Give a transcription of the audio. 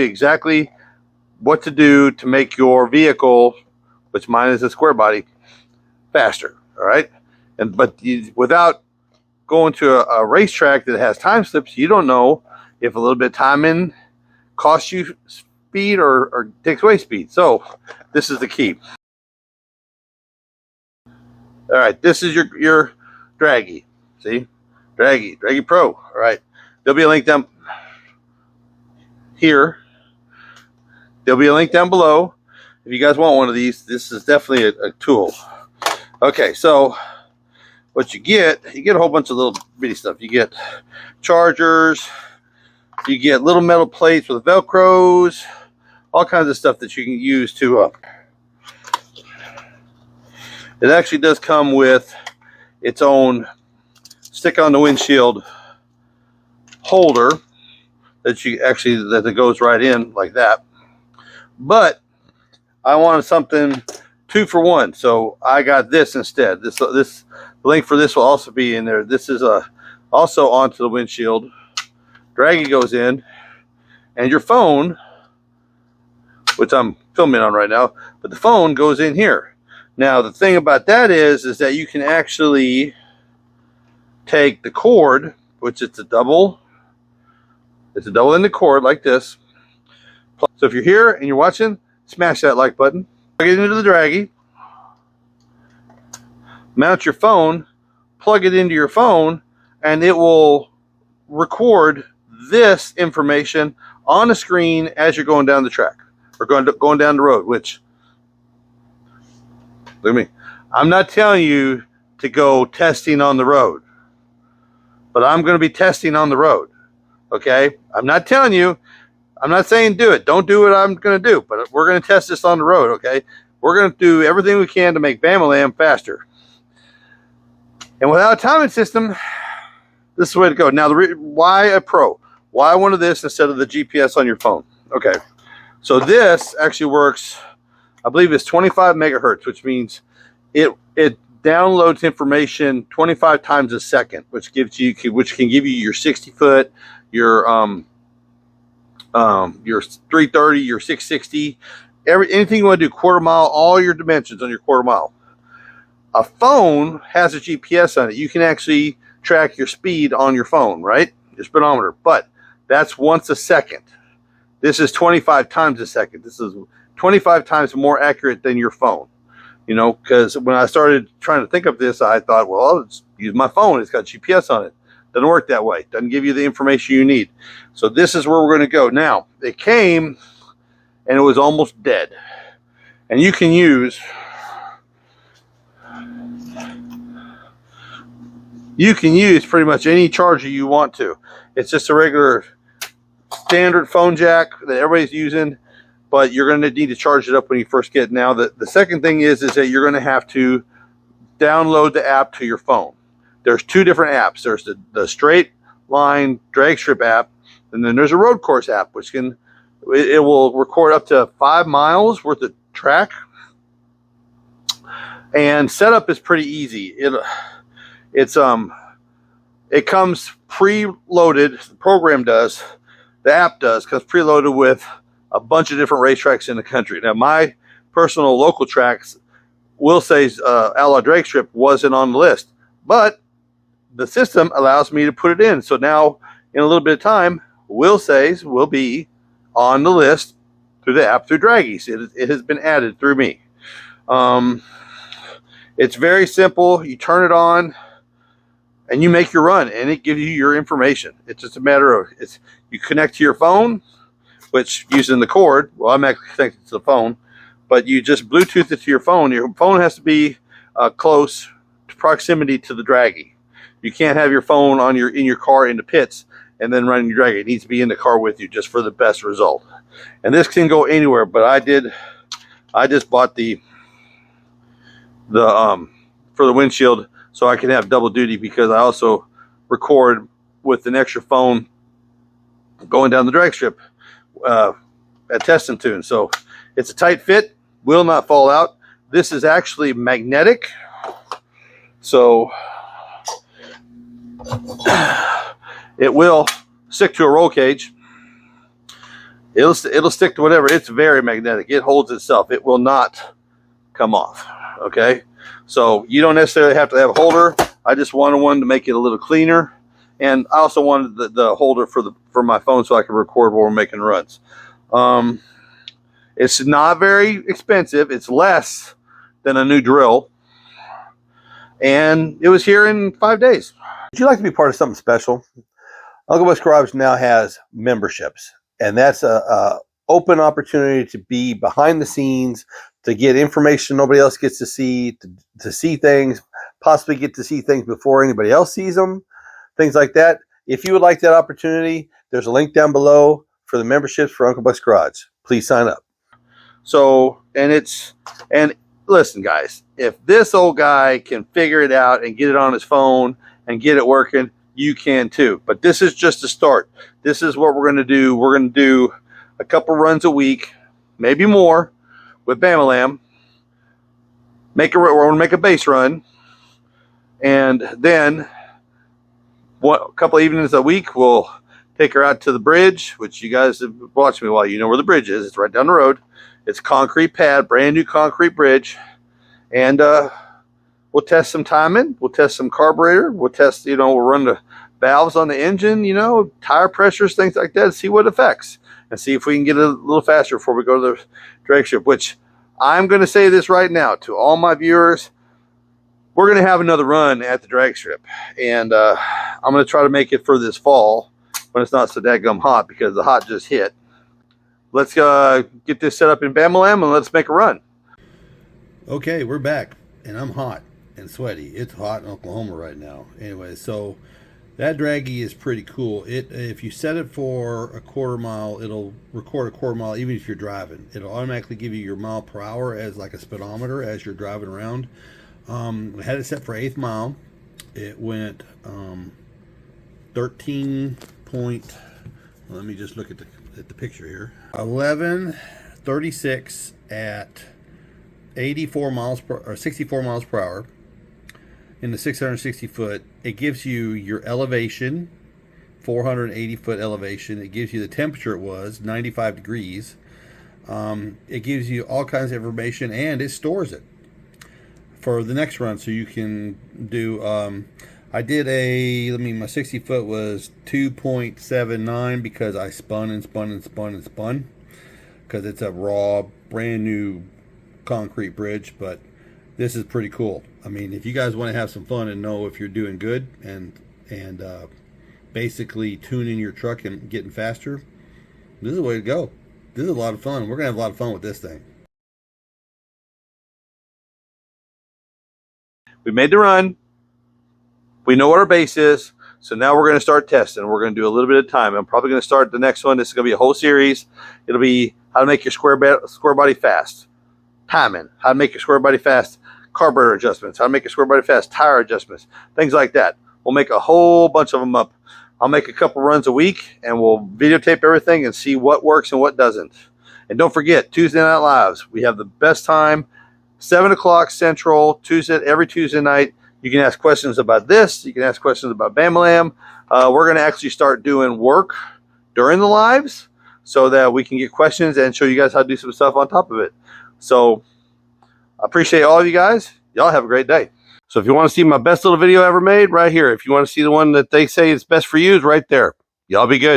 Exactly what to do to make your vehicle, which mine is a square body, faster. All right, but without going to a racetrack that has time slips, you don't know if a little bit of time in costs you speed or takes away speed. So this is the key. All right, this is your Draggy. See, Draggy Pro. All right, there'll be a link down here. There'll be a link down below if you guys want one of these. This is definitely a tool. Okay, so what you get a whole bunch of little bitty stuff. You get chargers, you get little metal plates with velcros, all kinds of stuff that you can use to it actually does come with its own stick on the windshield holder that it goes right in like that. But I wanted something 2 for 1, so I got this instead. The link for this will also be in there. This is also onto the windshield. Draggy goes in, and your phone, which I'm filming on right now, but the phone goes in here. Now the thing about that is that you can actually take the cord, which it's a double in the cord like this. So if you're here and you're watching, smash that like button. Plug it into the Draggy. Mount your phone, plug it into your phone, and it will record this information on the screen as you're going down the track or going down the road. Which, look at me, I'm not telling you to go testing on the road, but I'm going to be testing on the road. Okay, I'm not telling you. I'm not saying do it. Don't do what I'm going to do, but we're going to test this on the road. Okay, we're going to do everything we can to make BAM BA LAM faster. And without a timing system, this is the way to go. Now, why a Pro? Why one of this instead of the GPS on your phone? Okay, so this actually works, I believe it's 25 megahertz, which means it downloads information 25 times a second, which can give you your 60-foot, your 330, your 660, anything you want to do, quarter mile, all your dimensions on your quarter mile. A phone has a GPS on it. You can actually track your speed on your phone, right? Your speedometer, but that's once a second. This is 25 times a second. This is 25 times more accurate than your phone. You know, because when I started trying to think of this, I thought, well, I'll just use my phone. It's got GPS on it. Doesn't work that way. Doesn't give you the information you need. So this is where we're going to go. Now, it came and it was almost dead. And you can use pretty much any charger you want to. It's just a regular standard phone jack that everybody's using, but you're going to need to charge it up when you first get it. Now, the second thing is that you're going to have to download the app to your phone. There's 2 different apps. There's the straight line drag strip app, and then there's a road course app, which it will record up to 5 miles worth of track. And setup is pretty easy. It comes preloaded. The program does. The app does. Comes preloaded with a bunch of different racetracks in the country. Now, my personal local tracks, will say Outlaw Drag Strip wasn't on the list, but the system allows me to put it in. So now, in a little bit of time, will says will be on the list through the app through Draggy. It has been added through me. It's very simple. You turn it on and you make your run, and it gives you your information. It's just a matter of you connect to your phone, which using the cord, well, I'm actually connected to the phone, but you just Bluetooth it to your phone. Your phone has to be close to proximity to the Draggy. You can't have your phone in your car in the pits and then running your Draggy. It needs to be in the car with you just for the best result. And this can go anywhere, but I just bought the for the windshield so I can have double duty, because I also record with an extra phone going down the drag strip at test and tune. So it's a tight fit, will not fall out. This is actually magnetic, so it will stick to a roll cage. it'll stick to whatever. It's very magnetic. It holds itself. It will not come off. Okay, so you don't necessarily have to have a holder. I just wanted one to make it a little cleaner, and I also wanted the holder for my phone so I can record while we're making runs. It's not very expensive. It's less than a new drill, and it was here in 5 days. Would you like to be part of something special? Uncle Buck's Garage now has memberships, and that's a open opportunity to be behind the scenes, to get information nobody else gets to see, to see things, possibly get to see things before anybody else sees them, things like that. If you would like that opportunity, there's a link down below for the memberships for Uncle Buck's Garage. Please sign up. So, and listen, guys, if this old guy can figure it out and get it on his phone and get it working, you can too. But this is just a start. This is what we're going to do. We're going to do a couple runs a week, maybe more, with BAM BA LAM. We're going to make a base run, and then a couple evenings a week we'll take her out to the bridge, which you guys have watched me a while. You know where the bridge is. It's right down the road. It's a concrete pad, brand new concrete bridge, and we'll test some timing. We'll test some carburetor. We'll test, we'll run the valves on the engine, tire pressures, things like that, see what affects, and see if we can get it a little faster before we go to the drag strip. Which I'm going to say this right now to all my viewers: we're going to have another run at the drag strip, and I'm going to try to make it for this fall when it's not so dadgum hot, because the hot just hit. Let's get this set up in BAM BA LAM and let's make a run. Okay, we're back, and I'm hot and sweaty. It's hot in Oklahoma right now. Anyway, so that Draggy is pretty cool. If you set it for a quarter mile, it'll record a quarter mile even if you're driving. It'll automatically give you your mile per hour as like a speedometer as you're driving around. We had it set for 8th mile. It went 13 point, let me just look at the picture here. 11:36 at 84 miles per, or 64 miles per hour in the 660 foot. It gives you your elevation, 480 foot elevation. It gives you the temperature. It was 95 degrees. It gives you all kinds of information, and it stores it for the next run, so you can do I did my 60 foot was 2.79 because I spun and spun and spun and spun, because it's a raw brand new concrete bridge. But this is pretty cool. I mean, if you guys want to have some fun and know if you're doing good and basically tuning your truck and getting faster, this is the way to go. This is a lot of fun. We're gonna have a lot of fun with this thing. We made the run. We know what our base is, so now we're going to start testing. We're going to do a little bit of time. I'm probably going to start the next one. This is going to be a whole series. It'll be how to make your square body fast, timing, how to make your square body fast, carburetor adjustments, how to make your square body fast, tire adjustments, things like that. We'll make a whole bunch of them up. I'll make a couple runs a week, and we'll videotape everything and see what works and what doesn't. And don't forget, Tuesday Night Lives. We have the best time, 7 o'clock Central, every Tuesday night. You can ask questions about this. You can ask questions about BAM BA LAM. We're going to actually start doing work during the lives so that we can get questions and show you guys how to do some stuff on top of it. So I appreciate all of you guys. Y'all have a great day. So if you want to see my best little video ever made, right here. If you want to see the one that they say is best for you, is right there. Y'all be good.